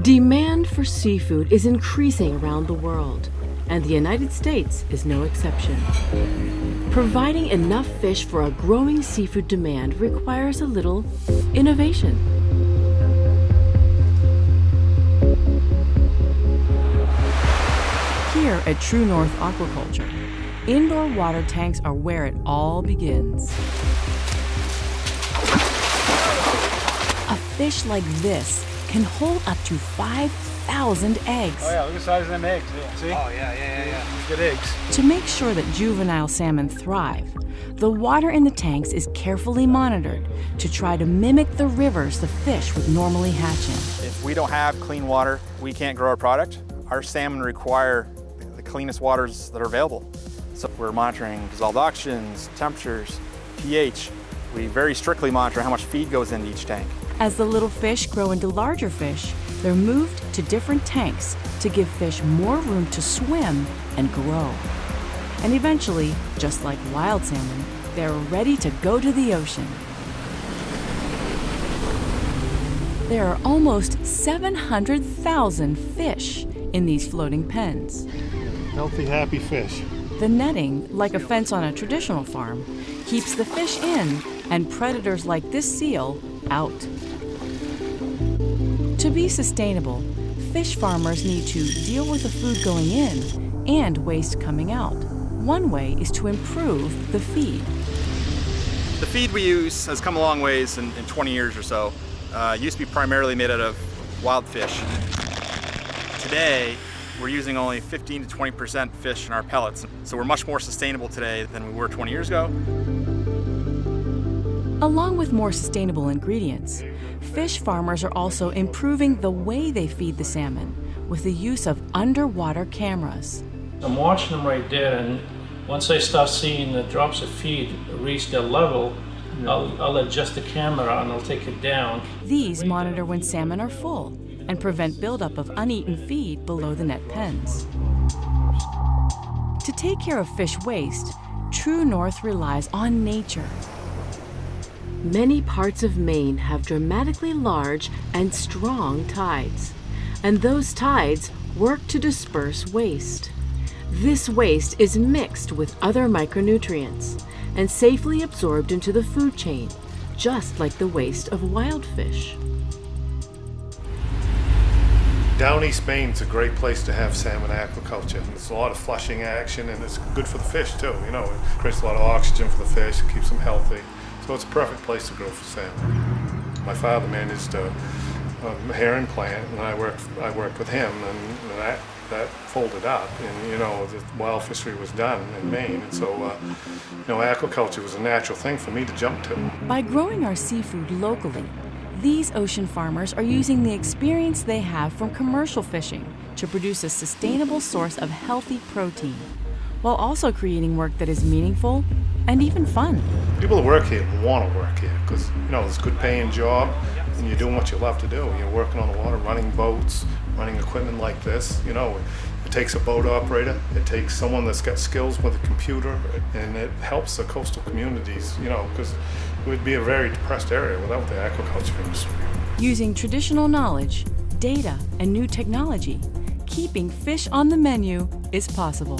Demand for seafood is increasing around the world, and the United States is no exception. Providing enough fish for a growing seafood demand requires a little innovation. Here at True North Aquaculture, indoor water tanks are where it all begins. A fish like this can hold up to 5,000 eggs. Oh yeah, look at the size of them eggs. Yeah, see? Oh yeah. Good eggs. To make sure that juvenile salmon thrive, the water in the tanks is carefully monitored to try to mimic the rivers the fish would normally hatch in. If we don't have clean water, we can't grow our product. Our salmon require the cleanest waters that are available. So we're monitoring dissolved oxygens, temperatures, pH. We very strictly monitor how much feed goes into each tank. As the little fish grow into larger fish, they're moved to different tanks to give fish more room to swim and grow. And eventually, just like wild salmon, they're ready to go to the ocean. There are almost 700,000 fish in these floating pens. Healthy, happy fish. The netting, like a fence on a traditional farm, keeps the fish in and predators like this seal out. To be sustainable, fish farmers need to deal with the food going in and waste coming out. One way is to improve the feed. The feed we use has come a long ways in 20 years or so. It used to be primarily made out of wild fish. Today, we're using only 15 to 20% fish in our pellets, so we're much more sustainable today than we were 20 years ago. Along with more sustainable ingredients, fish farmers are also improving the way they feed the salmon with the use of underwater cameras. I'm watching them right there, and once I start seeing the drops of feed reach their level, I'll adjust the camera and I'll take it down. These monitor when salmon are full and prevent buildup of uneaten feed below the net pens. To take care of fish waste, True North relies on nature. Many parts of Maine have dramatically large and strong tides, and those tides work to disperse waste. This waste is mixed with other micronutrients and safely absorbed into the food chain, just like the waste of wild fish. Down East Maine's a great place to have salmon aquaculture. There's a lot of flushing action, and it's good for the fish too. You know, it creates a lot of oxygen for the fish, it keeps them healthy. So it's a perfect place to grow for salmon. My father managed a herring plant, and I worked with him, and that folded up, and you know, the wild fishery was done in Maine, and so you know, aquaculture was a natural thing for me to jump to. By growing our seafood locally, these ocean farmers are using the experience they have from commercial fishing to produce a sustainable source of healthy protein, while also creating work that is meaningful and even fun. People that work here want to work here because, you know, it's a good paying job and you're doing what you love to do. You're working on the water, running boats, running equipment like this. You know, it takes a boat operator, it takes someone that's got skills with a computer, and it helps the coastal communities, you know, because it would be a very depressed area without the aquaculture industry. Using traditional knowledge, data, and new technology, keeping fish on the menu is possible.